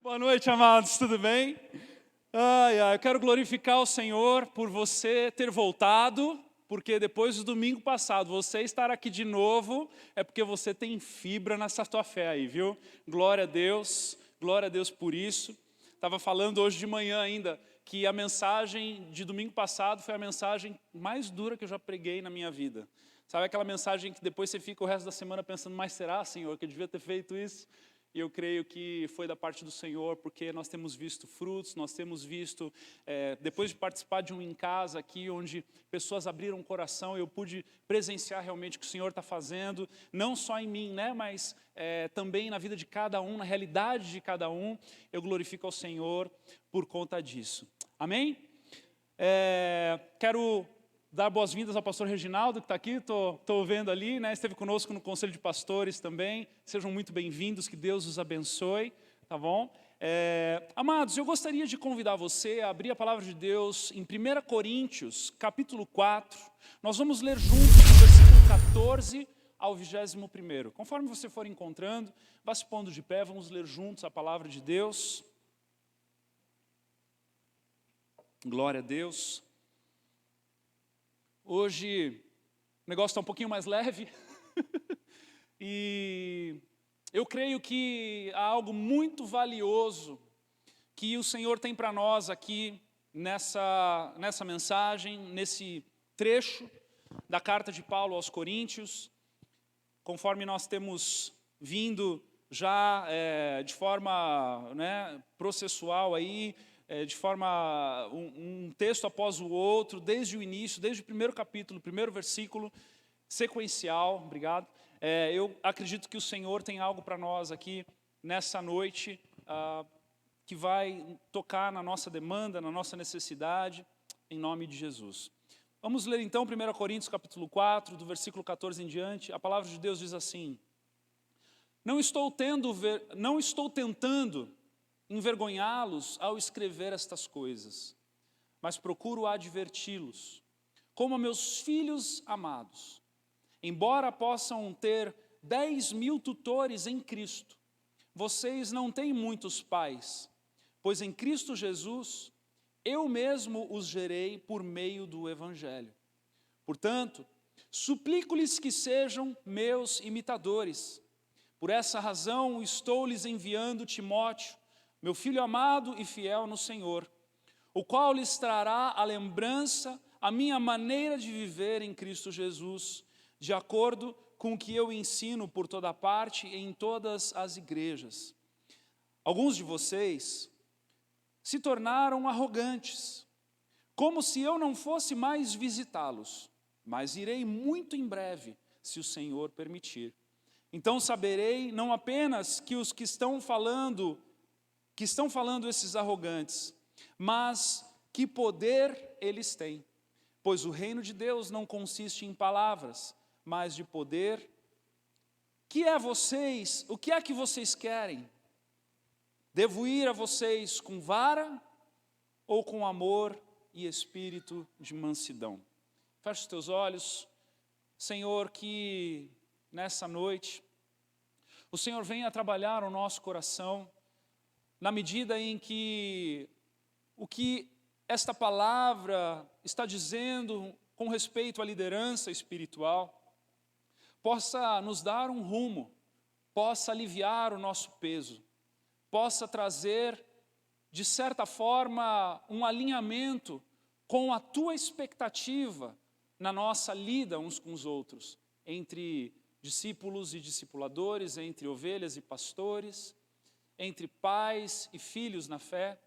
Boa noite, amados, tudo bem? Eu quero glorificar o Senhor por você ter voltado, porque depois do domingo passado, você estar aqui de novo, é porque você tem fibra nessa tua fé aí, viu? Glória a Deus por isso. Estava falando hoje de manhã ainda, que a mensagem de domingo passado foi a mensagem mais dura que eu já preguei na minha vida. Sabe aquela mensagem que depois você fica o resto da semana pensando, mas será, Senhor, que eu devia ter feito isso? E eu creio que foi da parte do Senhor, porque nós temos visto frutos, nós temos visto, depois de participar de um em casa aqui, onde pessoas abriram o coração, eu pude presenciar realmente o que o Senhor está fazendo, não só em mim, né, mas também na vida de cada um, na realidade de cada um, eu glorifico ao Senhor por conta disso. Amém? Quero dar boas-vindas ao pastor Reginaldo, que está aqui, estou vendo ali, né? Esteve conosco no Conselho de Pastores também. Sejam muito bem-vindos, que Deus os abençoe, tá bom? Amados, eu gostaria de convidar você a abrir a palavra de Deus em 1 Coríntios, capítulo 4. Nós vamos ler juntos do versículo 14 ao 21º. Conforme você for encontrando, vá se pondo de pé, vamos ler juntos a palavra de Deus. Glória a Deus. Hoje o negócio está um pouquinho mais leve e eu creio que há algo muito valioso que o Senhor tem para nós aqui nessa mensagem, nesse trecho da carta de Paulo aos Coríntios, conforme nós temos vindo já de forma processual aí, de forma, um texto após o outro, desde o início, desde o primeiro capítulo, primeiro versículo, sequencial, obrigado. Eu acredito que o Senhor tem algo para nós aqui, nessa noite, que vai tocar na nossa demanda, na nossa necessidade, em nome de Jesus. Vamos ler então 1 Coríntios capítulo 4, do versículo 14 em diante, a palavra de Deus diz assim: Não estou tentando envergonhá-los ao escrever estas coisas, mas procuro adverti-los, como meus filhos amados. Embora possam ter 10.000 tutores em Cristo, vocês não têm muitos pais, pois em Cristo Jesus, eu mesmo os gerei por meio do Evangelho. Portanto, suplico-lhes que sejam meus imitadores. Por essa razão, estou lhes enviando Timóteo, meu filho amado e fiel no Senhor, o qual lhes trará à lembrança a minha maneira de viver em Cristo Jesus, de acordo com o que eu ensino por toda parte e em todas as igrejas. Alguns de vocês se tornaram arrogantes, como se eu não fosse mais visitá-los, mas irei muito em breve, se o Senhor permitir. Então saberei não apenas que os que estão falando esses arrogantes, mas que poder eles têm. Pois o reino de Deus não consiste em palavras, mas de poder. O que é que vocês querem? Devo ir a vocês com vara ou com amor e espírito de mansidão? Feche os teus olhos. Senhor, que nessa noite o Senhor venha trabalhar o nosso coração, na medida em que o que esta palavra está dizendo com respeito à liderança espiritual, possa nos dar um rumo, possa aliviar o nosso peso, possa trazer, de certa forma, um alinhamento com a Tua expectativa na nossa lida uns com os outros, entre discípulos e discipuladores, entre ovelhas e pastores, entre pais e filhos na fé,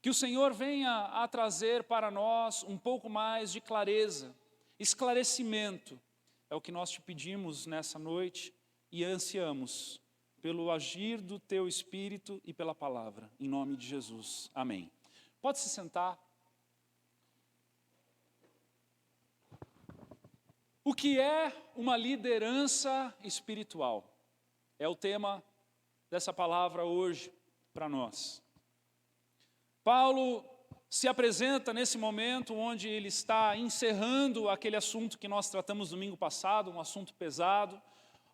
que o Senhor venha a trazer para nós um pouco mais de clareza, esclarecimento, é o que nós te pedimos nessa noite e ansiamos pelo agir do Teu Espírito e pela palavra, em nome de Jesus, amém. Pode se sentar. O que é uma liderança espiritual? É o tema dessa palavra hoje para nós. Paulo se apresenta nesse momento onde ele está encerrando aquele assunto que nós tratamos domingo passado, um assunto pesado,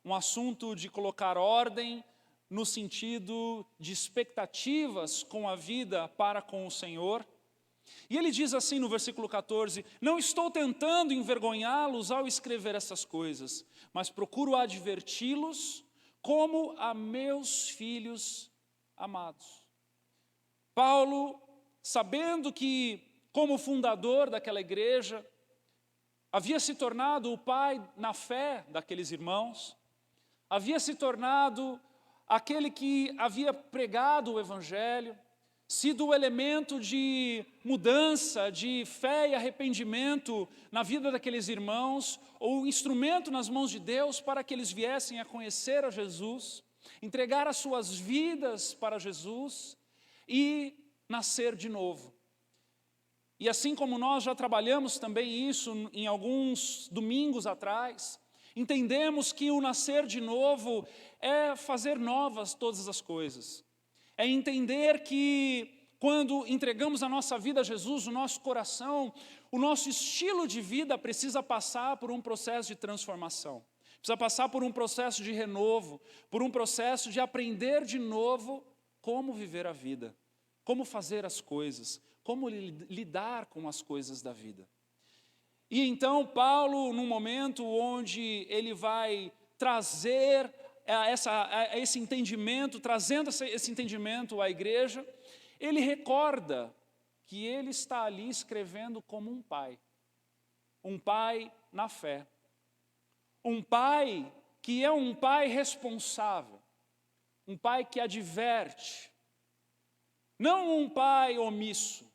um assunto de colocar ordem no sentido de expectativas com a vida para com o Senhor. E ele diz assim no versículo 14, não estou tentando envergonhá-los ao escrever essas coisas, mas procuro adverti-los como a meus filhos amados. Paulo, sabendo que, como fundador daquela igreja, havia se tornado o pai na fé daqueles irmãos, havia se tornado aquele que havia pregado o Evangelho, sido o elemento de mudança, de fé e arrependimento na vida daqueles irmãos, ou instrumento nas mãos de Deus para que eles viessem a conhecer a Jesus, entregar as suas vidas para Jesus e nascer de novo. E assim como nós já trabalhamos também isso em alguns domingos atrás, entendemos que o nascer de novo é fazer novas todas as coisas. É entender que quando entregamos a nossa vida a Jesus, o nosso coração, o nosso estilo de vida precisa passar por um processo de transformação. Precisa passar por um processo de renovo, por um processo de aprender de novo como viver a vida, como fazer as coisas, como lidar com as coisas da vida. E então Paulo, num momento onde ele vai trazer esse entendimento, trazendo esse entendimento à igreja, ele recorda que ele está ali escrevendo como um pai na fé, um pai que é um pai responsável, um pai que adverte, não um pai omisso,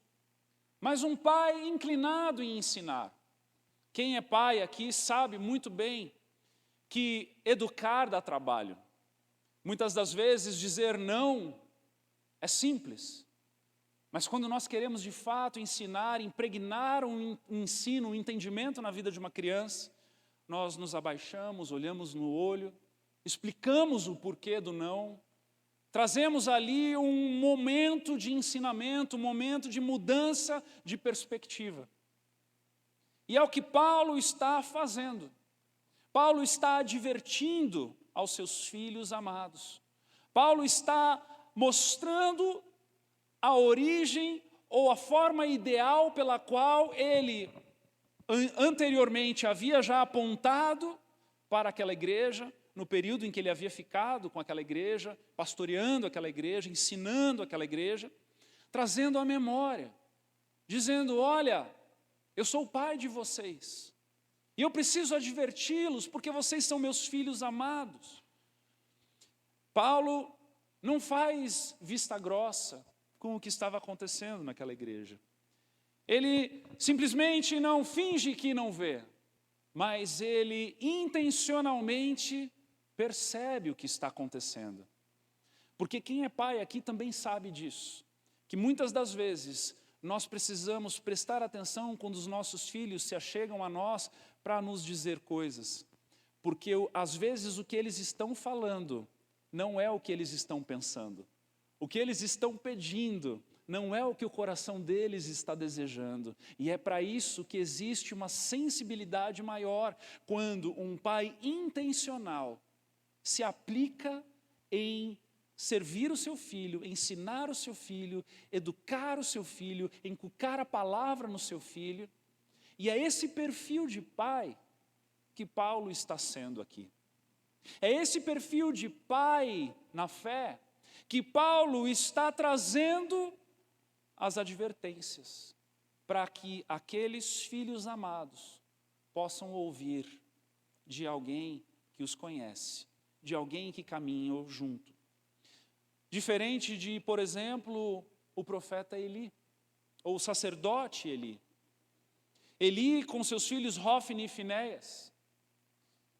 mas um pai inclinado em ensinar. Quem é pai aqui sabe muito bem que educar dá trabalho. Muitas das vezes dizer não é simples, mas quando nós queremos de fato ensinar, impregnar um ensino, um entendimento na vida de uma criança, nós nos abaixamos, olhamos no olho, explicamos o porquê do não, trazemos ali um momento de ensinamento, um momento de mudança de perspectiva. E é o que Paulo está fazendo. Paulo está advertindo aos seus filhos amados. Paulo está mostrando a origem ou a forma ideal pela qual ele anteriormente havia já apontado para aquela igreja, no período em que ele havia ficado com aquela igreja, pastoreando aquela igreja, ensinando aquela igreja, trazendo a memória, dizendo, olha, eu sou o pai de vocês, e eu preciso adverti-los, porque vocês são meus filhos amados. Paulo não faz vista grossa com o que estava acontecendo naquela igreja. Ele simplesmente não finge que não vê, mas ele intencionalmente percebe o que está acontecendo. Porque quem é pai aqui também sabe disso, que muitas das vezes nós precisamos prestar atenção quando os nossos filhos se achegam a nós para nos dizer coisas, porque às vezes o que eles estão falando não é o que eles estão pensando, o que eles estão pedindo não é o que o coração deles está desejando, e é para isso que existe uma sensibilidade maior quando um pai intencional se aplica em servir o seu filho, ensinar o seu filho, educar o seu filho, inculcar a palavra no seu filho. E é esse perfil de pai que Paulo está sendo aqui. É esse perfil de pai na fé que Paulo está trazendo as advertências para que aqueles filhos amados possam ouvir de alguém que os conhece, de alguém que caminhou junto. Diferente de, por exemplo, o profeta Eli, ou o sacerdote Eli. Eli com seus filhos Hofni e Finéias.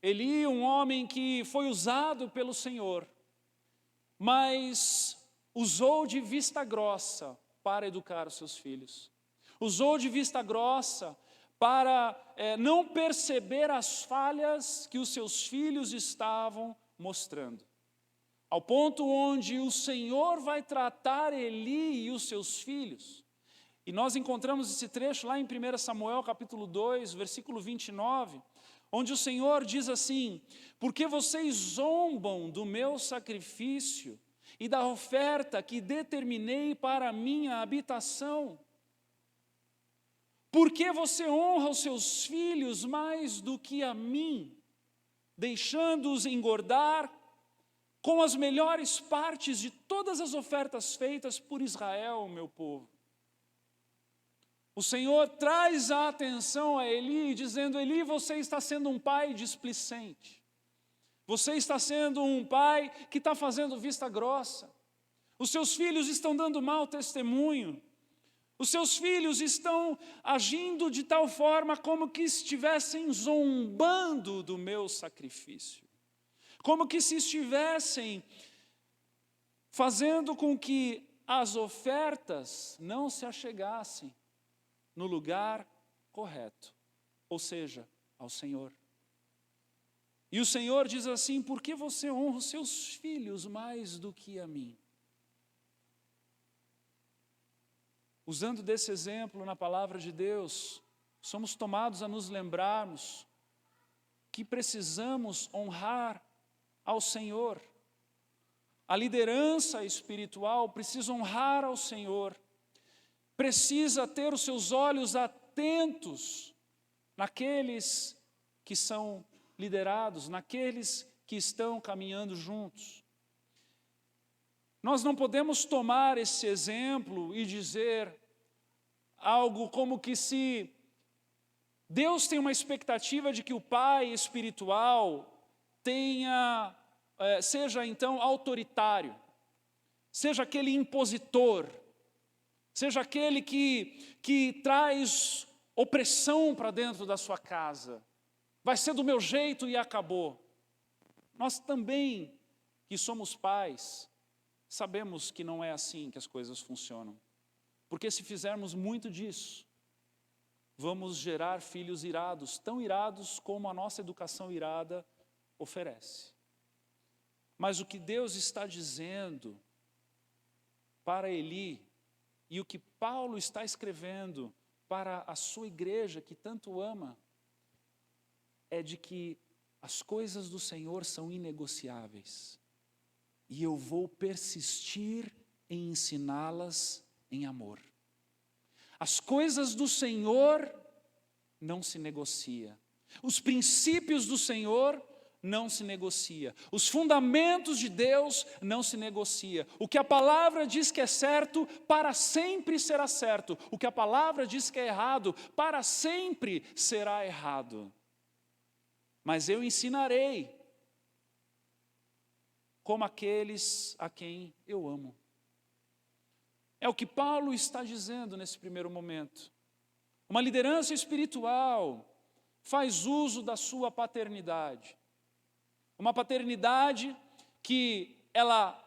Eli, um homem que foi usado pelo Senhor, mas usou de vista grossa para educar os seus filhos. Usou de vista grossa para não perceber as falhas que os seus filhos estavam mostrando. Ao ponto onde o Senhor vai tratar Eli e os seus filhos. E nós encontramos esse trecho lá em 1 Samuel capítulo 2, versículo 29, onde o Senhor diz assim: porque vocês zombam do meu sacrifício e da oferta que determinei para a minha habitação? Por que você honra os seus filhos mais do que a mim, deixando-os engordar com as melhores partes de todas as ofertas feitas por Israel, meu povo? O Senhor traz a atenção a Eli, dizendo: Eli, você está sendo um pai displicente. Você está sendo um pai que está fazendo vista grossa. Os seus filhos estão dando mau testemunho. Os seus filhos estão agindo de tal forma como que estivessem zombando do meu sacrifício. Como que se estivessem fazendo com que as ofertas não se achegassem no lugar correto, ou seja, ao Senhor. E o Senhor diz assim: por que você honra os seus filhos mais do que a mim? Usando desse exemplo na palavra de Deus, somos tomados a nos lembrarmos que precisamos honrar ao Senhor. A liderança espiritual precisa honrar ao Senhor, precisa ter os seus olhos atentos naqueles que são liderados, naqueles que estão caminhando juntos. Nós não podemos tomar esse exemplo e dizer algo como que se Deus tem uma expectativa de que o pai espiritual seja então autoritário, seja aquele impositor, seja aquele que traz opressão para dentro da sua casa. Vai ser do meu jeito e acabou. Nós também, que somos pais, sabemos que não é assim que as coisas funcionam. Porque se fizermos muito disso, vamos gerar filhos irados, tão irados como a nossa educação irada oferece. Mas o que Deus está dizendo para Eli, e o que Paulo está escrevendo para a sua igreja que tanto ama, é de que as coisas do Senhor são inegociáveis. E eu vou persistir em ensiná-las em amor. As coisas do Senhor não se negocia. Os princípios do Senhor não se negocia. Os fundamentos de Deus não se negocia. O que a palavra diz que é certo, para sempre será certo. O que a palavra diz que é errado, para sempre será errado. Mas eu ensinarei como aqueles a quem eu amo. É o que Paulo está dizendo nesse primeiro momento. Uma liderança espiritual faz uso da sua paternidade. Uma paternidade que ela,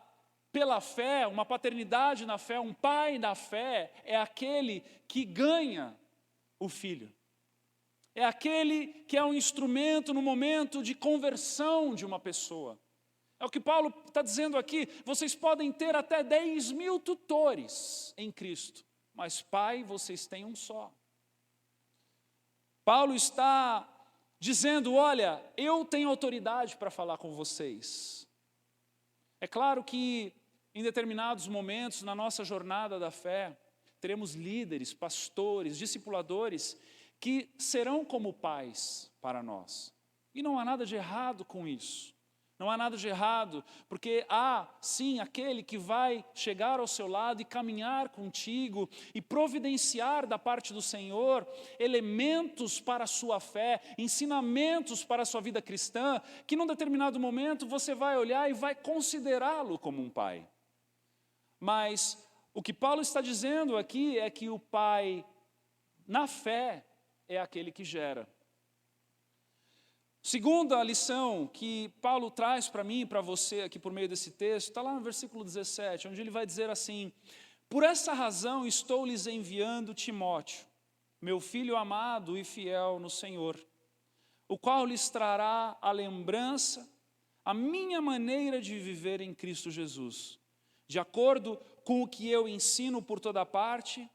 pela fé, uma paternidade na fé, um pai na fé, é aquele que ganha o filho. É aquele que é um instrumento no momento de conversão de uma pessoa. É o que Paulo está dizendo aqui: vocês podem ter até 10.000 tutores em Cristo, mas pai vocês têm um só. Paulo está dizendo: olha, eu tenho autoridade para falar com vocês. É claro que em determinados momentos na nossa jornada da fé, teremos líderes, pastores, discipuladores, que serão como pais para nós. E não há nada de errado com isso. Não há nada de errado, porque há, sim, aquele que vai chegar ao seu lado e caminhar contigo e providenciar da parte do Senhor elementos para a sua fé, ensinamentos para a sua vida cristã, que num determinado momento você vai olhar e vai considerá-lo como um pai. Mas o que Paulo está dizendo aqui é que o pai, na fé, é aquele que gera. Segunda lição que Paulo traz para mim e para você aqui por meio desse texto, está lá no versículo 17, onde ele vai dizer assim: por essa razão estou lhes enviando Timóteo, meu filho amado e fiel no Senhor, o qual lhes trará a lembrança, a minha maneira de viver em Cristo Jesus, de acordo com o que eu ensino por toda parte,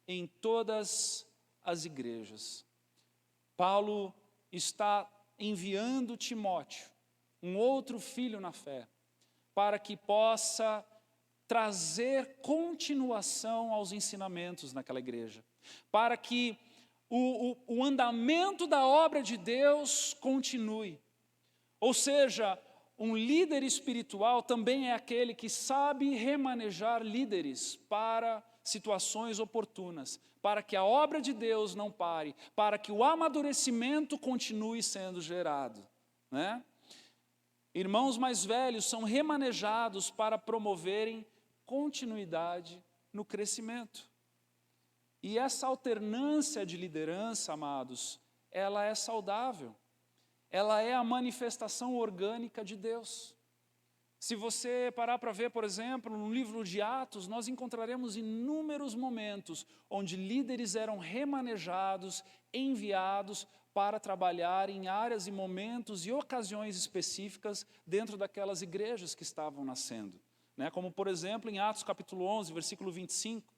em todas as igrejas. Paulo está enviando Timóteo, um outro filho na fé, para que possa trazer continuação aos ensinamentos naquela igreja, para que o andamento da obra de Deus continue. Ou seja, um líder espiritual também é aquele que sabe remanejar líderes para situações oportunas, para que a obra de Deus não pare, para que o amadurecimento continue sendo gerado, né? Irmãos mais velhos são remanejados para promoverem continuidade no crescimento. E essa alternância de liderança, amados, ela é saudável. Ela é a manifestação orgânica de Deus. Se você parar para ver, por exemplo, no livro de Atos, nós encontraremos inúmeros momentos onde líderes eram remanejados, enviados para trabalhar em áreas e momentos e ocasiões específicas dentro daquelas igrejas que estavam nascendo. Como, por exemplo, em Atos capítulo 11, versículo 25.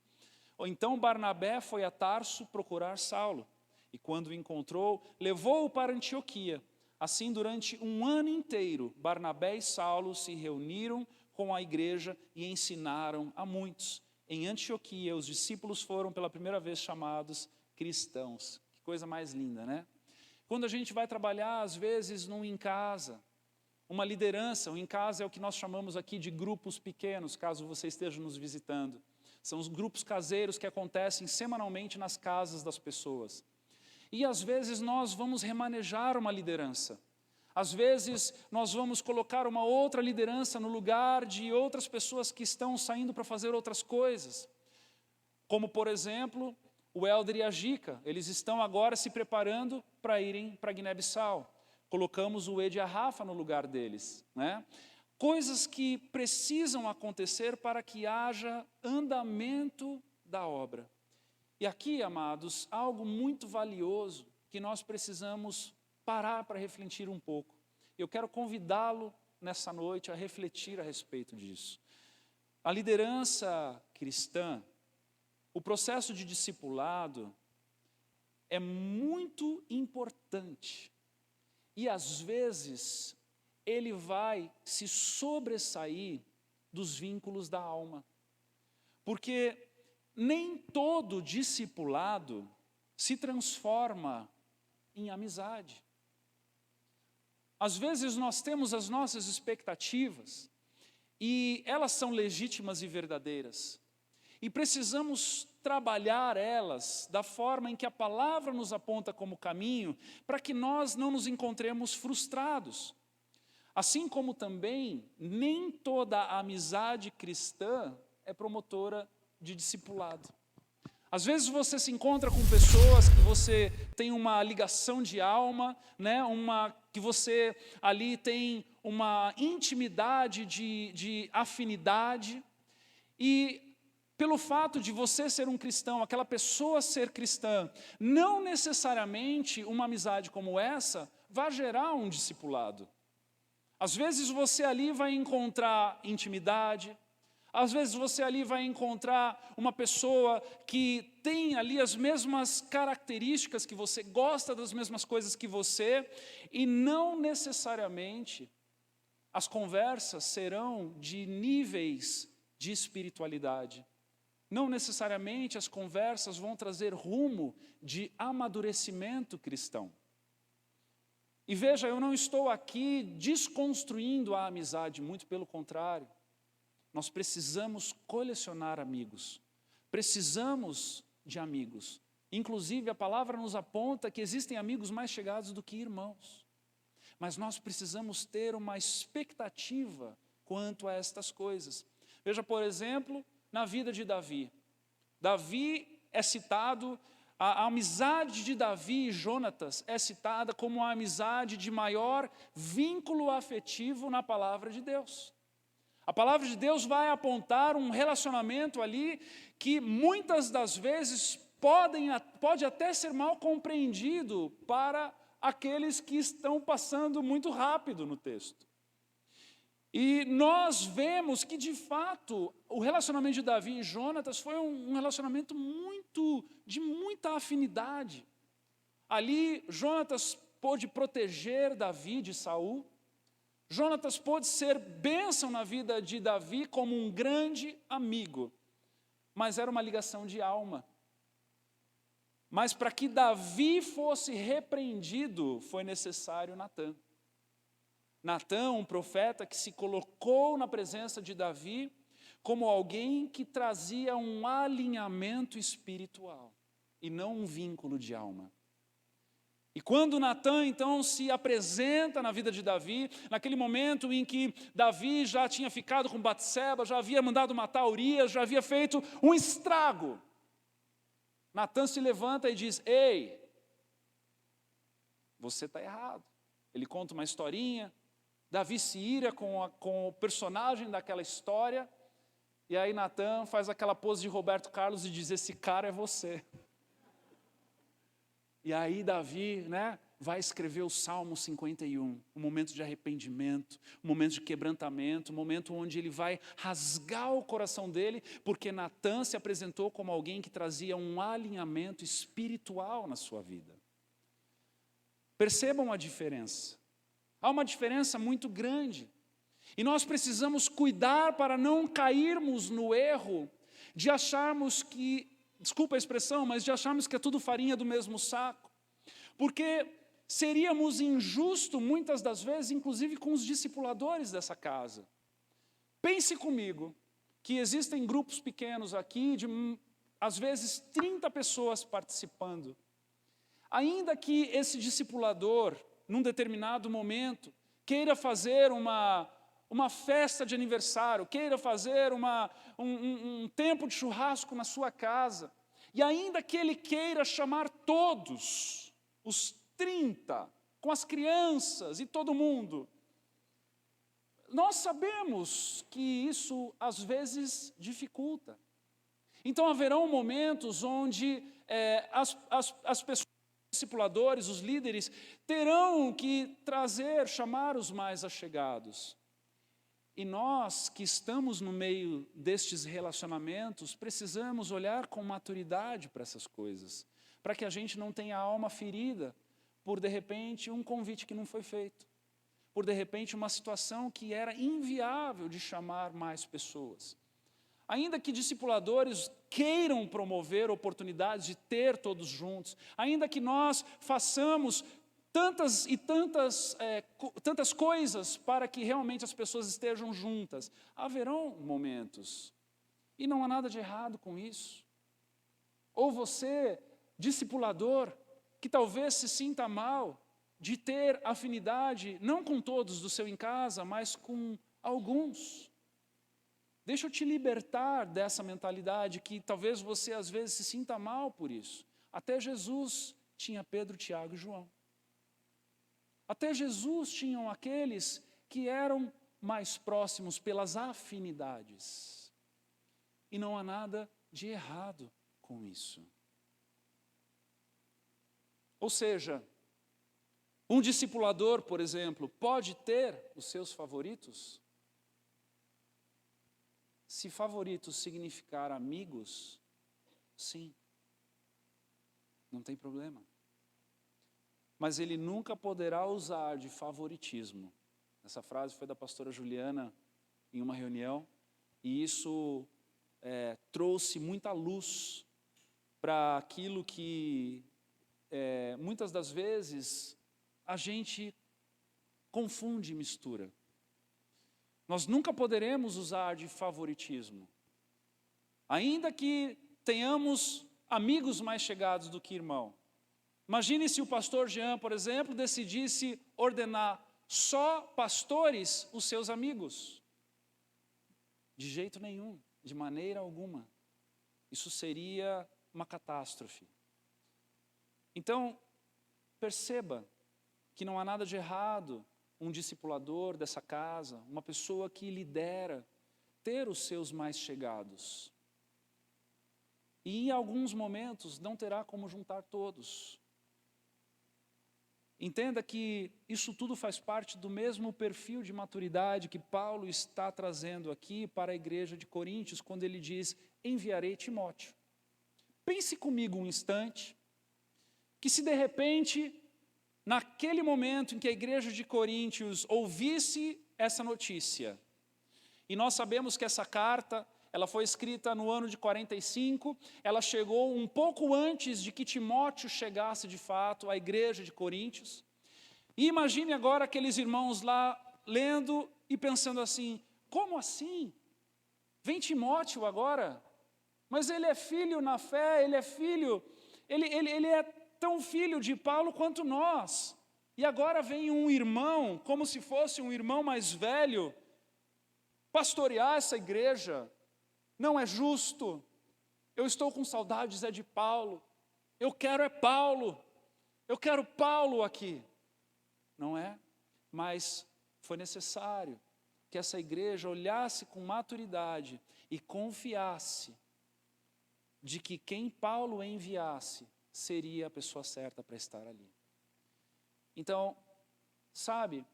Ou então Barnabé foi a Tarso procurar Saulo, e quando o encontrou, levou-o para Antioquia. Assim, durante um ano inteiro, Barnabé e Saulo se reuniram com a igreja e ensinaram a muitos. Em Antioquia, os discípulos foram pela primeira vez chamados cristãos. Que coisa mais linda, né? Quando a gente vai trabalhar, às vezes, em casa, uma liderança, em casa é o que nós chamamos aqui de grupos pequenos, caso você esteja nos visitando. São os grupos caseiros que acontecem semanalmente nas casas das pessoas. E às vezes nós vamos remanejar uma liderança. Às vezes nós vamos colocar uma outra liderança no lugar de outras pessoas que estão saindo para fazer outras coisas. Como, por exemplo, o Helder e a Gica. Eles estão agora se preparando para irem para Guiné-Bissau. Colocamos o Ed e a Rafa no lugar deles, né? Coisas que precisam acontecer para que haja andamento da obra. E aqui, amados, algo muito valioso que nós precisamos parar para refletir um pouco. Eu quero convidá-lo nessa noite a refletir a respeito disso. A liderança cristã, o processo de discipulado é muito importante. E às vezes ele vai se sobressair dos vínculos da alma. Porque nem todo discipulado se transforma em amizade. Às vezes nós temos as nossas expectativas e elas são legítimas e verdadeiras. E precisamos trabalhar elas da forma em que a palavra nos aponta como caminho, para que nós não nos encontremos frustrados. Assim como também, nem toda a amizade cristã é promotora de discipulado. Às vezes você se encontra com pessoas que você tem uma ligação de alma, né? Que você ali tem uma intimidade de afinidade, e pelo fato de você ser um cristão, aquela pessoa ser cristã, não necessariamente uma amizade como essa vai gerar um discipulado. Às vezes você ali vai encontrar intimidade, às vezes você ali vai encontrar uma pessoa que tem ali as mesmas características que você, gosta das mesmas coisas que você, e não necessariamente as conversas serão de níveis de espiritualidade. Não necessariamente as conversas vão trazer rumo de amadurecimento cristão. E veja, eu não estou aqui desconstruindo a amizade, muito pelo contrário. Nós precisamos colecionar amigos, precisamos de amigos. Inclusive, a palavra nos aponta que existem amigos mais chegados do que irmãos. Mas nós precisamos ter uma expectativa quanto a estas coisas. Veja, por exemplo, na vida de Davi. Davi é citado, a amizade de Davi e Jonatas é citada como a amizade de maior vínculo afetivo na palavra de Deus. A palavra de Deus vai apontar um relacionamento ali que muitas das vezes pode até ser mal compreendido para aqueles que estão passando muito rápido no texto. E nós vemos que, de fato, o relacionamento de Davi e Jonatas foi um relacionamento de muita afinidade. Ali, Jonatas pôde proteger Davi de Saul. Jonatas pôde ser bênção na vida de Davi como um grande amigo, mas era uma ligação de alma. Mas para que Davi fosse repreendido, foi necessário Natã. Natã, um profeta que se colocou na presença de Davi como alguém que trazia um alinhamento espiritual e não um vínculo de alma. E quando Natã, então, se apresenta na vida de Davi, naquele momento em que Davi já tinha ficado com Batseba, já havia mandado matar Urias, já havia feito um estrago, Natã se levanta e diz: ei, você está errado. Ele conta uma historinha, Davi se ira com o personagem daquela história, e aí Natã faz aquela pose de Roberto Carlos e diz: esse cara é você. E aí Davi, vai escrever o Salmo 51, um momento de arrependimento, um momento de quebrantamento, um momento onde ele vai rasgar o coração dele, porque Natã se apresentou como alguém que trazia um alinhamento espiritual na sua vida. Percebam a diferença. Há uma diferença muito grande. E nós precisamos cuidar para não cairmos no erro de acharmos que, desculpa a expressão, mas de acharmos que é tudo farinha do mesmo saco. Porque seríamos injustos muitas das vezes, inclusive com os discipuladores dessa casa. Pense comigo que existem grupos pequenos aqui, de às vezes 30 pessoas participando. Ainda que esse discipulador, num determinado momento, queira fazer uma festa de aniversário, queira fazer um tempo de churrasco na sua casa, e ainda que ele queira chamar todos, os 30, com as crianças e todo mundo, nós sabemos que isso às vezes dificulta. Então haverão momentos onde as pessoas, os discipuladores, os líderes, terão que chamar os mais achegados. E nós que estamos no meio destes relacionamentos, precisamos olhar com maturidade para essas coisas, para que a gente não tenha a alma ferida por, de repente, um convite que não foi feito, por, de repente, uma situação que era inviável de chamar mais pessoas. Ainda que discipuladores queiram promover oportunidades de ter todos juntos, ainda que nós façamos tantas e tantas coisas para que realmente as pessoas estejam juntas, haverão momentos, e não há nada de errado com isso. Ou você, discipulador, que talvez se sinta mal de ter afinidade, não com todos do seu em casa, mas com alguns. Deixa eu te libertar dessa mentalidade que talvez você às vezes se sinta mal por isso. Até Jesus tinha Pedro, Tiago e João. Até Jesus tinham aqueles que eram mais próximos pelas afinidades. E não há nada de errado com isso. Ou seja, um discipulador, por exemplo, pode ter os seus favoritos? Se favoritos significar amigos, sim, não tem problema. Mas ele nunca poderá usar de favoritismo. Essa frase foi da pastora Juliana em uma reunião, e isso trouxe muita luz para aquilo que muitas das vezes a gente confunde e mistura. Nós nunca poderemos usar de favoritismo. Ainda que tenhamos amigos mais chegados do que irmão. Imagine se o pastor Jean, por exemplo, decidisse ordenar só pastores os seus amigos. De jeito nenhum, de maneira alguma. Isso seria uma catástrofe. Então, perceba que não há nada de errado um discipulador dessa casa, uma pessoa que lidera, ter os seus mais chegados. E em alguns momentos não terá como juntar todos. Entenda que isso tudo faz parte do mesmo perfil de maturidade que Paulo está trazendo aqui para a igreja de Coríntios, quando ele diz: enviarei Timóteo. Pense comigo um instante, que se de repente naquele momento em que a igreja de Coríntios ouvisse essa notícia, e nós sabemos que essa carta, ela foi escrita no ano de 45, ela chegou um pouco antes de que Timóteo chegasse de fato à igreja de Coríntios. E imagine agora aqueles irmãos lá lendo e pensando assim, como assim? Vem Timóteo agora? Mas ele é filho na fé, ele é filho, ele é tão filho de Paulo quanto nós. E agora vem um irmão, como se fosse um irmão mais velho, pastorear essa igreja. Não é justo. Eu estou com saudades de Paulo. Eu quero Paulo. Eu quero Paulo aqui. Não é? Mas foi necessário que essa igreja olhasse com maturidade e confiasse de que quem Paulo enviasse seria a pessoa certa para estar ali. Então, sabe,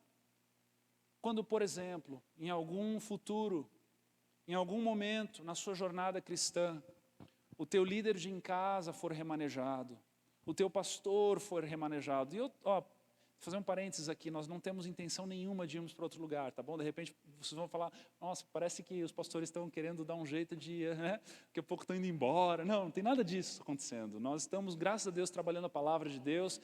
quando, por exemplo, em algum futuro, em algum momento na sua jornada cristã, o teu líder de em casa for remanejado, o teu pastor for remanejado, e eu, vou fazer um parênteses aqui, nós não temos intenção nenhuma de irmos para outro lugar, tá bom? De repente vocês vão falar, nossa, parece que os pastores estão querendo dar um jeito de, daqui a pouco estão indo embora. Não, não tem nada disso acontecendo. Nós estamos, graças a Deus, trabalhando a palavra de Deus,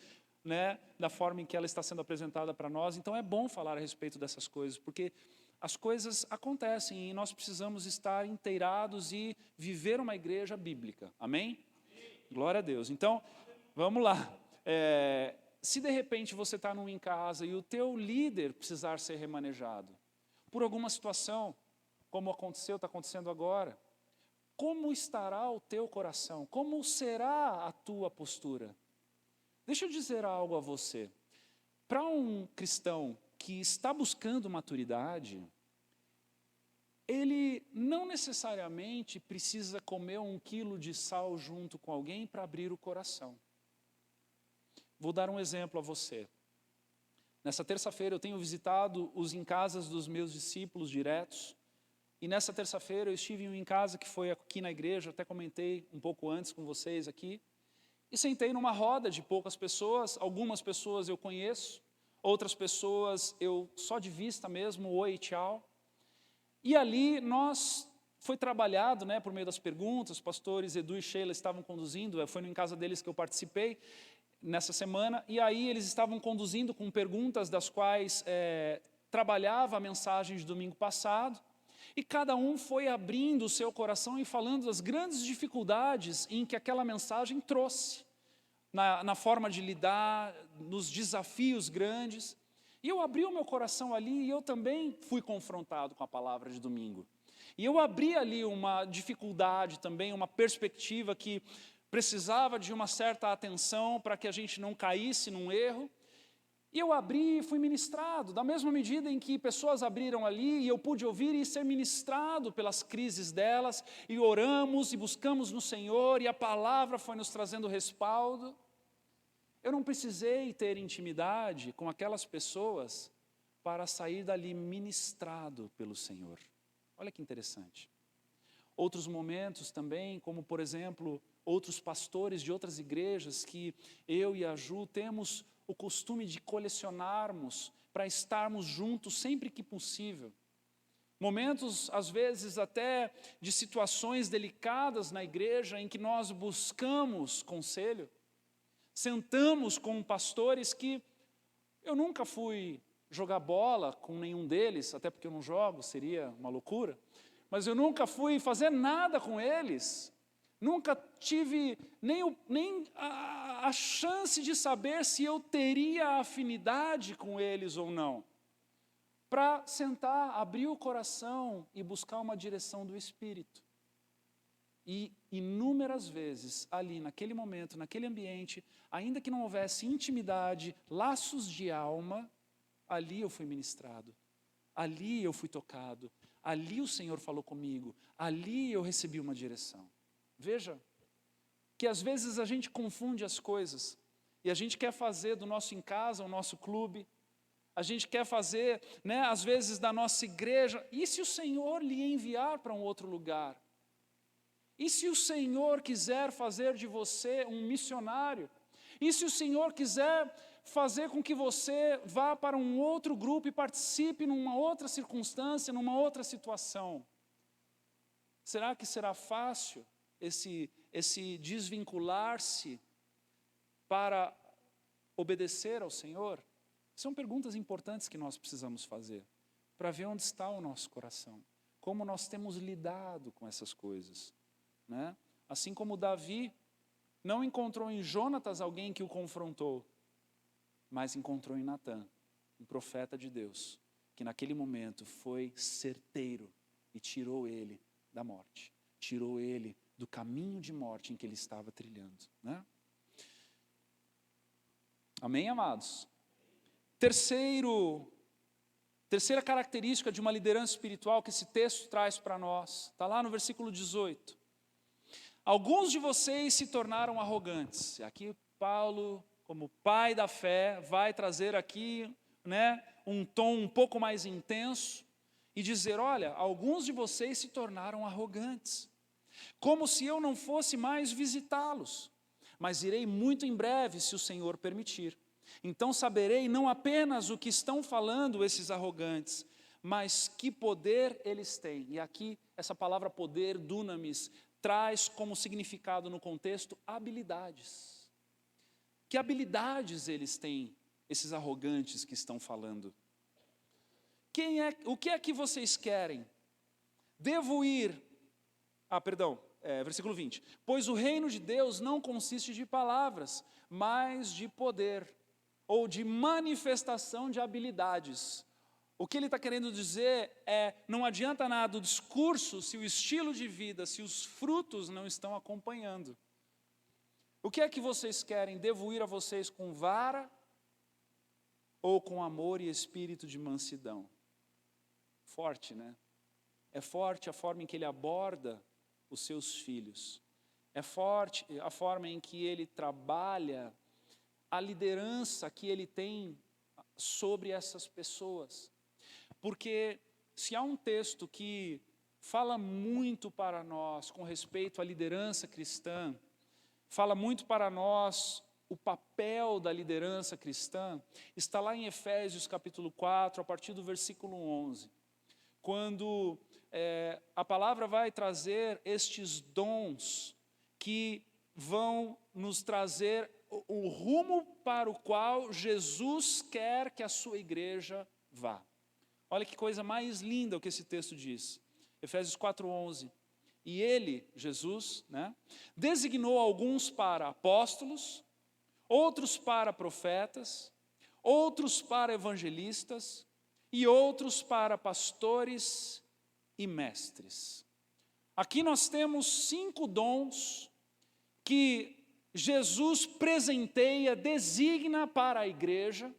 da forma em que ela está sendo apresentada para nós. Então é bom falar a respeito dessas coisas, porque as coisas acontecem e nós precisamos estar inteirados e viver uma igreja bíblica. Amém? Glória a Deus. Então, vamos lá. Se de repente você está em casa e o teu líder precisar ser remanejado, por alguma situação, como está acontecendo agora, como estará o teu coração? Como será a tua postura? Deixa eu dizer algo a você. Para um cristão que está buscando maturidade, ele não necessariamente precisa comer 1 quilo de sal junto com alguém para abrir o coração. Vou dar um exemplo a você. Nessa terça-feira eu tenho visitado os em casas dos meus discípulos diretos. E nessa terça-feira eu estive em um em casa que foi aqui na igreja, até comentei um pouco antes com vocês aqui. E sentei numa roda de poucas pessoas, algumas pessoas eu conheço, outras pessoas eu só de vista mesmo, oi, tchau. E ali foi trabalhado, por meio das perguntas, os pastores Edu e Sheila estavam conduzindo, foi em casa deles que eu participei nessa semana, e aí eles estavam conduzindo com perguntas das quais trabalhava a mensagem de domingo passado, e cada um foi abrindo o seu coração e falando das grandes dificuldades em que aquela mensagem trouxe, na forma de lidar, nos desafios grandes. E eu abri o meu coração ali e eu também fui confrontado com a palavra de domingo. E eu abri ali uma dificuldade também, uma perspectiva que precisava de uma certa atenção para que a gente não caísse num erro. E eu abri e fui ministrado, da mesma medida em que pessoas abriram ali e eu pude ouvir e ser ministrado pelas crises delas, e oramos e buscamos no Senhor e a palavra foi nos trazendo respaldo. Eu não precisei ter intimidade com aquelas pessoas para sair dali ministrado pelo Senhor. Olha que interessante. Outros momentos também, como por exemplo, outros pastores de outras igrejas que eu e a Ju temos o costume de colecionarmos para estarmos juntos sempre que possível. Momentos, às vezes, até de situações delicadas na igreja em que nós buscamos conselho. Sentamos com pastores que eu nunca fui jogar bola com nenhum deles, até porque eu não jogo, seria uma loucura, mas eu nunca fui fazer nada com eles, nunca tive nem a chance de saber se eu teria afinidade com eles ou não, para sentar, abrir o coração e buscar uma direção do Espírito. E inúmeras vezes, ali, naquele momento, naquele ambiente, ainda que não houvesse intimidade, laços de alma, ali eu fui ministrado, ali eu fui tocado, ali o Senhor falou comigo, ali eu recebi uma direção. Veja, que às vezes a gente confunde as coisas, e a gente quer fazer do nosso em casa o nosso clube, a gente quer fazer, às vezes da nossa igreja, e se o Senhor lhe enviar para um outro lugar? E se o Senhor quiser fazer de você um missionário? E se o Senhor quiser fazer com que você vá para um outro grupo e participe numa outra circunstância, numa outra situação. Será que será fácil esse desvincular-se para obedecer ao Senhor? São perguntas importantes que nós precisamos fazer, para ver onde está o nosso coração, como nós temos lidado com essas coisas, né? Assim como Davi não encontrou em Jonatas alguém que o confrontou, mas encontrou em Natã, um profeta de Deus, que naquele momento foi certeiro e tirou ele da morte, tirou ele do caminho de morte em que ele estava trilhando, né? Amém, amados? Terceira característica de uma liderança espiritual que esse texto traz para nós, está lá no versículo 18. Alguns de vocês se tornaram arrogantes. Aqui Paulo, como pai da fé, vai trazer aqui, né, um tom um pouco mais intenso e dizer, olha, alguns de vocês se tornaram arrogantes, como se eu não fosse mais visitá-los, mas irei muito em breve, se o Senhor permitir. Então saberei não apenas o que estão falando esses arrogantes, mas que poder eles têm. E aqui essa palavra poder, dunamis, traz como significado no contexto habilidades. Que habilidades eles têm, esses arrogantes que estão falando? O que é que vocês querem? Devo ir... versículo 20. Pois o reino de Deus não consiste de palavras, mas de poder, ou de manifestação de habilidades. O que ele está querendo dizer é, não adianta nada o discurso se o estilo de vida, se os frutos não estão acompanhando. O que é que vocês querem? Devo ir a vocês com vara ou com amor e espírito de mansidão? Forte, né? É forte a forma em que ele aborda os seus filhos. É forte a forma em que ele trabalha a liderança que ele tem sobre essas pessoas. Porque se há um texto que fala muito para nós com respeito à liderança cristã, fala muito para nós o papel da liderança cristã, está lá em Efésios capítulo 4, a partir do versículo 11, quando a palavra vai trazer estes dons que vão nos trazer o rumo para o qual Jesus quer que a sua igreja vá. Olha que coisa mais linda o que esse texto diz. Efésios 4:11. E ele, Jesus, né, designou alguns para apóstolos, outros para profetas, outros para evangelistas e outros para pastores e mestres. Aqui nós temos 5 dons que Jesus presenteia, designa para a igreja,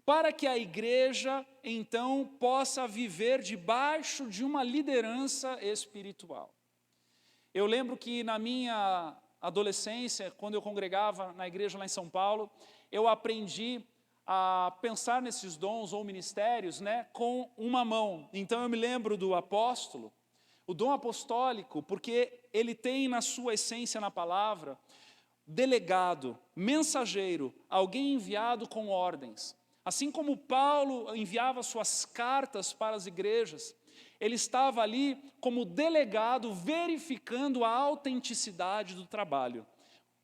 para que a igreja, então, possa viver debaixo de uma liderança espiritual. Eu lembro que na minha adolescência, quando eu congregava na igreja lá em São Paulo, eu aprendi a pensar nesses dons ou ministérios, né, com uma mão. Então eu me lembro do apóstolo, o dom apostólico, porque ele tem na sua essência na palavra, delegado, mensageiro, alguém enviado com ordens. Assim como Paulo enviava suas cartas para as igrejas, ele estava ali como delegado, verificando a autenticidade do trabalho.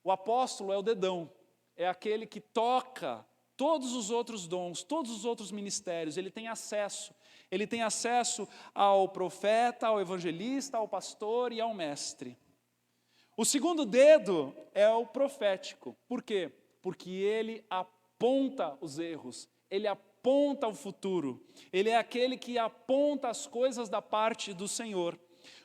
O apóstolo é o dedão, é aquele que toca todos os outros dons, todos os outros ministérios, ele tem acesso. Ele tem acesso ao profeta, ao evangelista, ao pastor e ao mestre. O segundo dedo é o profético. Por quê? Porque ele aponta os erros, ele aponta o futuro, ele é aquele que aponta as coisas da parte do Senhor.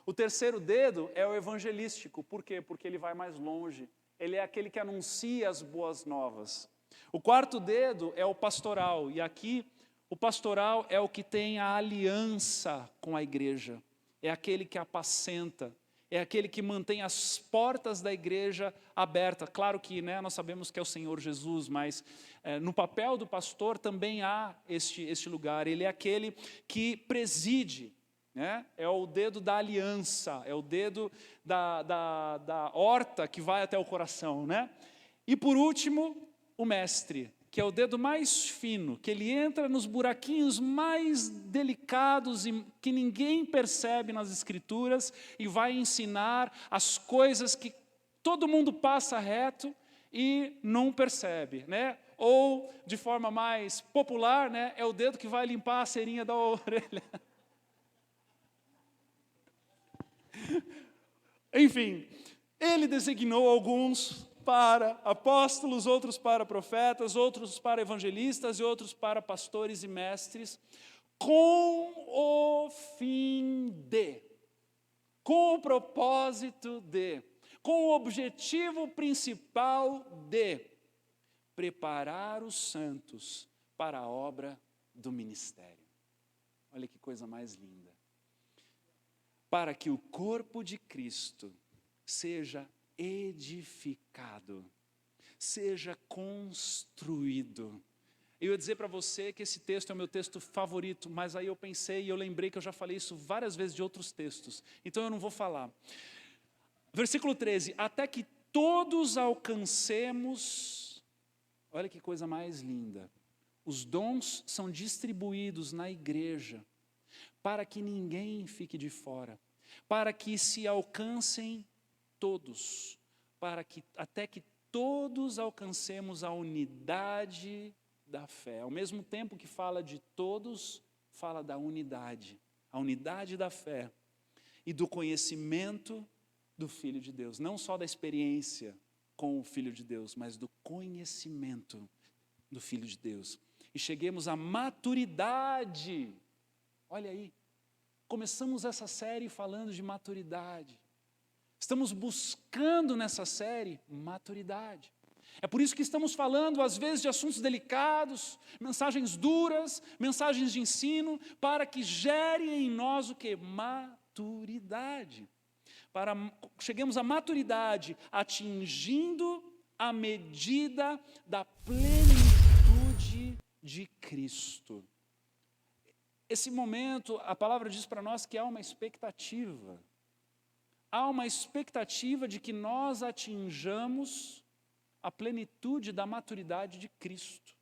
O terceiro dedo é o evangelístico. Por quê? Porque ele vai mais longe, ele é aquele que anuncia as boas novas. O quarto dedo é o pastoral, e aqui o pastoral é o que tem a aliança com a igreja, é aquele que apacenta, é aquele que mantém as portas da igreja abertas. Claro que, né, nós sabemos que é o Senhor Jesus, mas no papel do pastor também há este lugar. Ele é aquele que preside, né? É o dedo da aliança, é o dedo da horta que vai até o coração, né? E por último, o mestre. que é o dedo mais fino, que ele entra nos buraquinhos mais delicados e que ninguém percebe nas Escrituras e vai ensinar as coisas que todo mundo passa reto e não percebe, né? Ou, de forma mais popular, né, é o dedo que vai limpar a cerinha da orelha. Enfim, ele designou alguns para apóstolos, outros para profetas, outros para evangelistas e outros para pastores e mestres, com o com o propósito com o objetivo principal de preparar os santos para a obra do ministério. Olha que coisa mais linda. Para que o corpo de Cristo seja edificado, seja construído. Eu ia dizer para você que esse texto é o meu texto favorito, mas aí eu pensei e eu lembrei que eu já falei isso várias vezes de outros textos, então eu não vou falar. Versículo 13, até que todos alcancemos, olha que coisa mais linda, os dons são distribuídos na igreja, para que ninguém fique de fora, para que se alcancem todos, até que todos alcancemos a unidade da fé. Ao mesmo tempo que fala de todos, fala da unidade, a unidade da fé e do conhecimento do Filho de Deus, não só da experiência com o Filho de Deus, mas do conhecimento do Filho de Deus. E cheguemos à maturidade. Olha aí, começamos essa série falando de maturidade. Estamos buscando nessa série maturidade. É por isso que estamos falando, às vezes, de assuntos delicados, mensagens duras, mensagens de ensino, para que gere em nós o que? Maturidade. Cheguemos à maturidade, atingindo a medida da plenitude de Cristo. Esse momento, a palavra diz para nós que há uma expectativa. Há uma expectativa de que nós atinjamos a plenitude da maturidade de Cristo.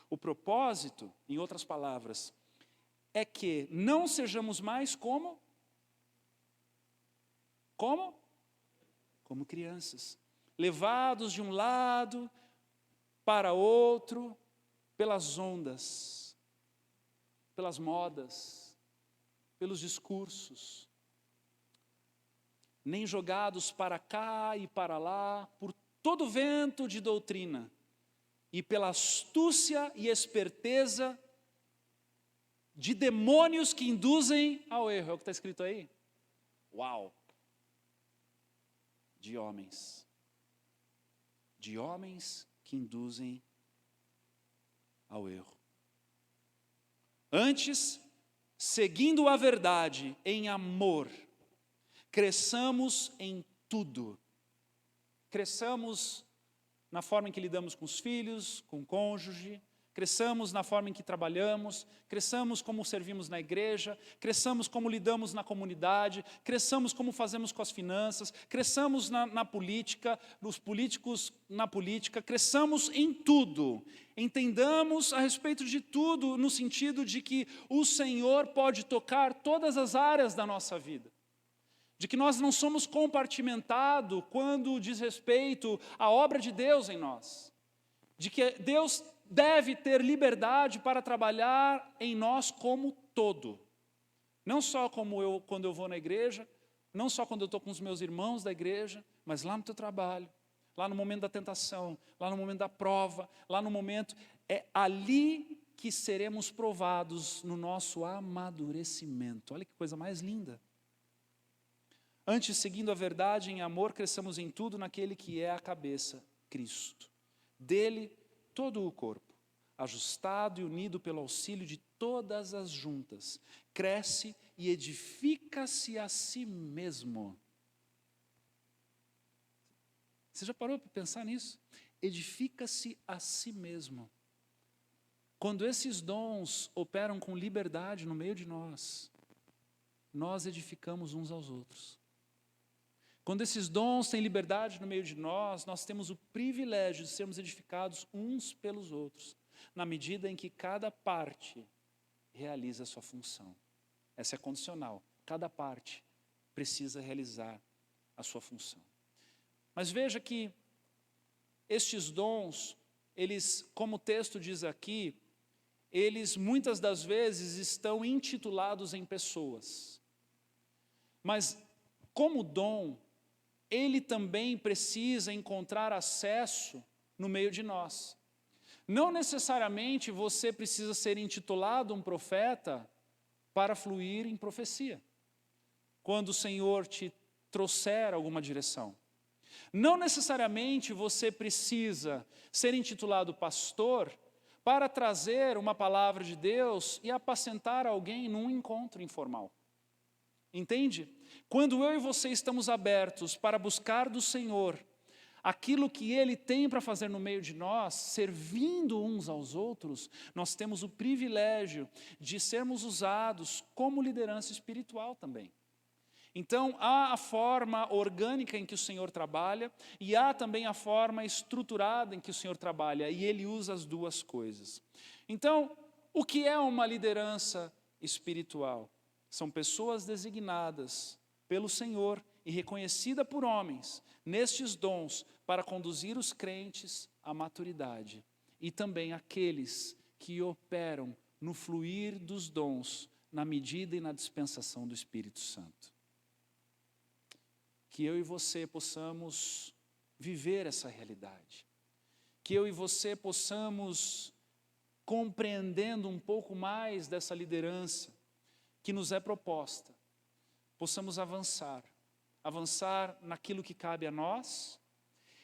O propósito, em outras palavras, é que não sejamos mais como crianças, levados de um lado para outro pelas ondas, pelas modas, pelos discursos, nem jogados para cá e para lá, por todo vento de doutrina, e pela astúcia e esperteza de demônios que induzem ao erro. É o que está escrito aí? Uau! De homens que induzem ao erro. Antes, seguindo a verdade em amor, cresçamos em tudo. Cresçamos na forma em que lidamos com os filhos, com o cônjuge, cresçamos na forma em que trabalhamos, cresçamos como servimos na igreja, cresçamos como lidamos na comunidade, cresçamos como fazemos com as finanças, cresçamos na política, os políticos na política, cresçamos em tudo. Entendamos a respeito de tudo, no sentido de que o Senhor pode tocar todas as áreas da nossa vida. De que nós não somos compartimentados quando diz respeito à obra de Deus em nós. De que Deus deve ter liberdade para trabalhar em nós como todo. Não só quando eu vou na igreja, não só quando eu estou com os meus irmãos da igreja, mas lá no teu trabalho, lá no momento da tentação, lá no momento da prova, lá no momento, é ali que seremos provados no nosso amadurecimento. Olha que coisa mais linda. Antes, seguindo a verdade em amor, cresçamos em tudo naquele que é a cabeça, Cristo. Dele, todo o corpo, ajustado e unido pelo auxílio de todas as juntas, cresce e edifica-se a si mesmo. Você já parou para pensar nisso? Edifica-se a si mesmo. Quando esses dons operam com liberdade no meio de nós, nós edificamos uns aos outros. Quando esses dons têm liberdade no meio de nós, nós temos o privilégio de sermos edificados uns pelos outros, na medida em que cada parte realiza a sua função. Essa é condicional. Cada parte precisa realizar a sua função. Mas veja que estes dons, eles, como o texto diz aqui, eles muitas das vezes estão intitulados em pessoas. Mas como dom, ele também precisa encontrar acesso no meio de nós. Não necessariamente você precisa ser intitulado um profeta para fluir em profecia, quando o Senhor te trouxer alguma direção. Não necessariamente você precisa ser intitulado pastor para trazer uma palavra de Deus e apacentar alguém num encontro informal. Entende? Quando eu e você estamos abertos para buscar do Senhor aquilo que Ele tem para fazer no meio de nós, servindo uns aos outros, nós temos o privilégio de sermos usados como liderança espiritual também. Então, há a forma orgânica em que o Senhor trabalha e há também a forma estruturada em que o Senhor trabalha, e Ele usa as duas coisas. Então, o que é uma liderança espiritual? São pessoas designadas pelo Senhor e reconhecidas por homens nestes dons para conduzir os crentes à maturidade e também aqueles que operam no fluir dos dons na medida e na dispensação do Espírito Santo. Que eu e você possamos viver essa realidade. Que eu e você possamos, compreendendo um pouco mais dessa liderança que nos é proposta, possamos avançar naquilo que cabe a nós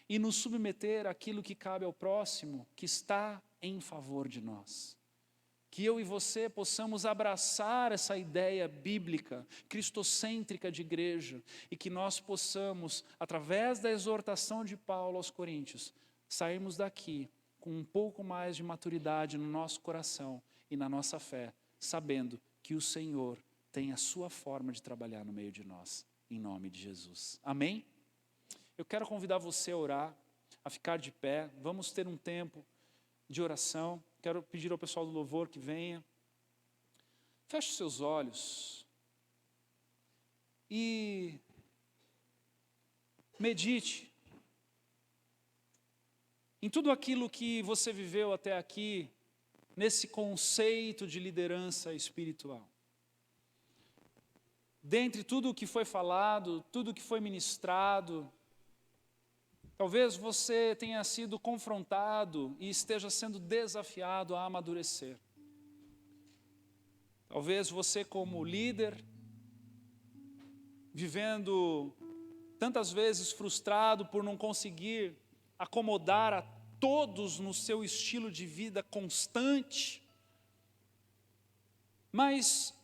e nos submeter àquilo que cabe ao próximo que está em favor de nós. Que eu e você possamos abraçar essa ideia bíblica, cristocêntrica de igreja, e que nós possamos, através da exortação de Paulo aos Coríntios, sairmos daqui com um pouco mais de maturidade no nosso coração e na nossa fé, sabendo que o Senhor tem a sua forma de trabalhar no meio de nós, em nome de Jesus. Amém? Eu quero convidar você a orar, a ficar de pé. Vamos ter um tempo de oração. Quero pedir ao pessoal do louvor que venha. Feche os seus olhos e medite em tudo aquilo que você viveu até aqui, nesse conceito de liderança espiritual. Dentre tudo o que foi falado, tudo o que foi ministrado, talvez você tenha sido confrontado e esteja sendo desafiado a amadurecer. Talvez você, como líder, vivendo tantas vezes frustrado por não conseguir acomodar a todos no seu estilo de vida constante, mas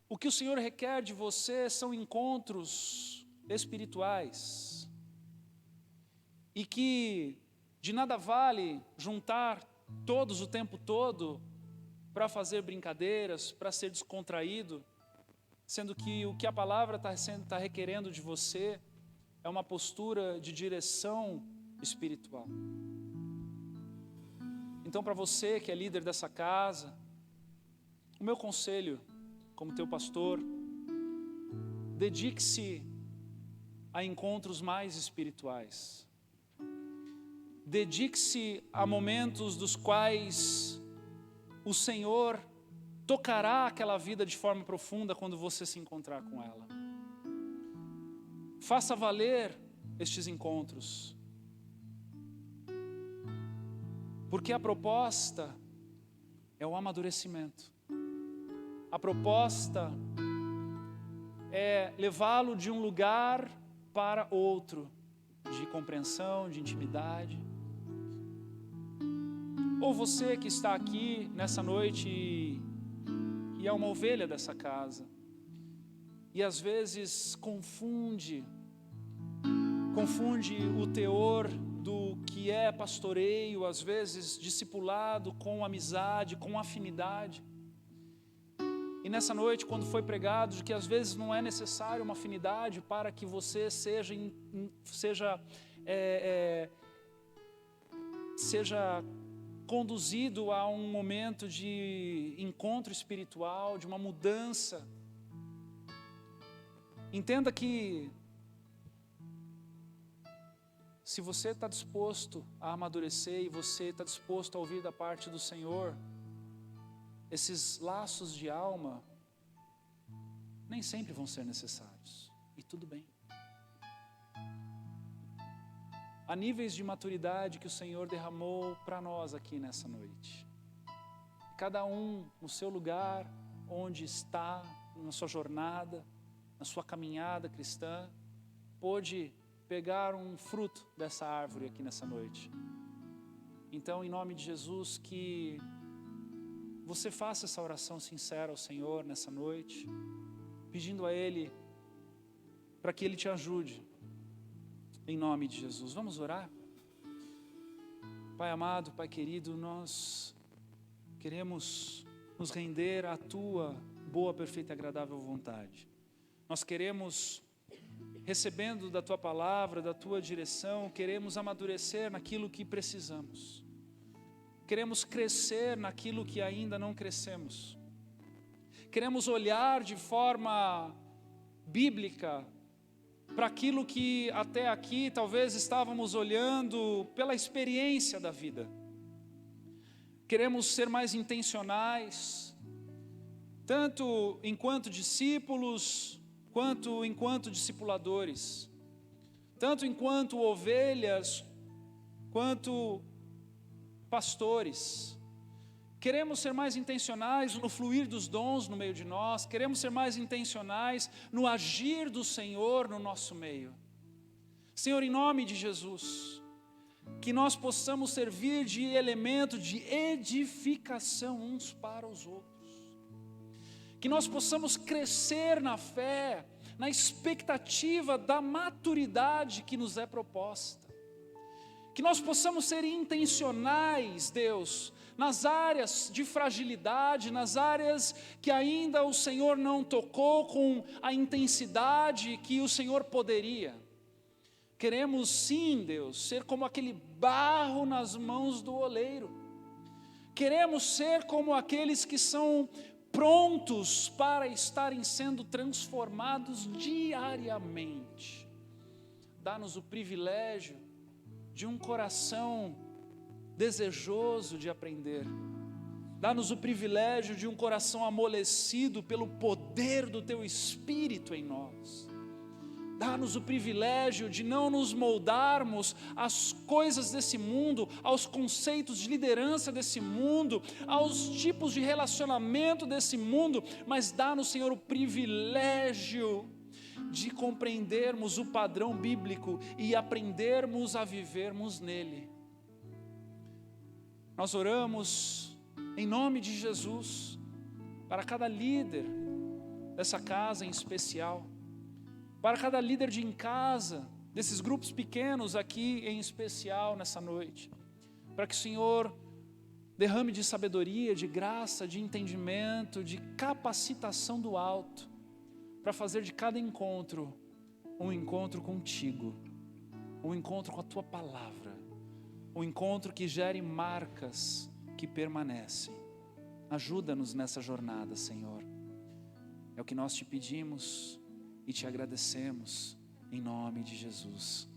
o que o Senhor requer de você são encontros espirituais, e que de nada vale juntar todos o tempo todo para fazer brincadeiras, para ser descontraído, sendo que o que a palavra está requerendo de você é uma postura de direção espiritual. Então, para você que é líder dessa casa, o meu conselho, como teu pastor, dedique-se a encontros mais espirituais. Dedique-se a momentos dos quais o Senhor tocará aquela vida de forma profunda quando você se encontrar com ela. Faça valer estes encontros, porque a proposta é o amadurecimento. A proposta é levá-lo de um lugar para outro, de compreensão, de intimidade. Ou você que está aqui nessa noite e é uma ovelha dessa casa, e às vezes confunde o teor do que é pastoreio, às vezes discipulado com amizade, com afinidade. E nessa noite, quando foi pregado, de que às vezes não é necessário uma afinidade para que você seja conduzido a um momento de encontro espiritual, de uma mudança. Entenda que se você está disposto a amadurecer e você está disposto a ouvir da parte do Senhor, esses laços de alma nem sempre vão ser necessários, e tudo bem. Há níveis de maturidade que o Senhor derramou para nós aqui nessa noite. Cada um no seu lugar, onde está, na sua jornada, na sua caminhada cristã, pôde pegar um fruto dessa árvore aqui nessa noite. Então, em nome de Jesus, que você faça essa oração sincera ao Senhor nessa noite, pedindo a Ele para que Ele te ajude, em nome de Jesus. Vamos orar? Pai amado, Pai querido, nós queremos nos render à Tua boa, perfeita e agradável vontade. Nós queremos, recebendo da Tua palavra, da Tua direção, queremos amadurecer naquilo que precisamos. Queremos crescer naquilo que ainda não crescemos. Queremos olhar de forma bíblica para aquilo que até aqui talvez estávamos olhando pela experiência da vida. Queremos ser mais intencionais, tanto enquanto discípulos, quanto enquanto discipuladores, tanto enquanto ovelhas, quanto pastores. Queremos ser mais intencionais no fluir dos dons no meio de nós, queremos ser mais intencionais no agir do Senhor no nosso meio. Senhor, em nome de Jesus, que nós possamos servir de elemento de edificação uns para os outros, que nós possamos crescer na fé, na expectativa da maturidade que nos é proposta, que nós possamos ser intencionais, Deus, nas áreas de fragilidade, nas áreas que ainda o Senhor não tocou com a intensidade que o Senhor poderia. Queremos sim, Deus, ser como aquele barro nas mãos do oleiro. Queremos ser como aqueles que são prontos para estarem sendo transformados diariamente. Dá-nos o privilégio de um coração desejoso de aprender. Dá-nos o privilégio de um coração amolecido pelo poder do Teu Espírito em nós. Dá-nos o privilégio de não nos moldarmos às coisas desse mundo, aos conceitos de liderança desse mundo, aos tipos de relacionamento desse mundo, mas dá-nos, Senhor, o privilégio de compreendermos o padrão bíblico e aprendermos a vivermos nele. Nós oramos em nome de Jesus para cada líder dessa casa em especial, para cada líder de em casa, desses grupos pequenos aqui em especial nessa noite, para que o Senhor derrame de sabedoria, de graça, de entendimento, de capacitação do alto, para fazer de cada encontro um encontro contigo, um encontro com a Tua palavra, um encontro que gere marcas que permanecem. Ajuda-nos nessa jornada, Senhor. É o que nós te pedimos e te agradecemos, em nome de Jesus.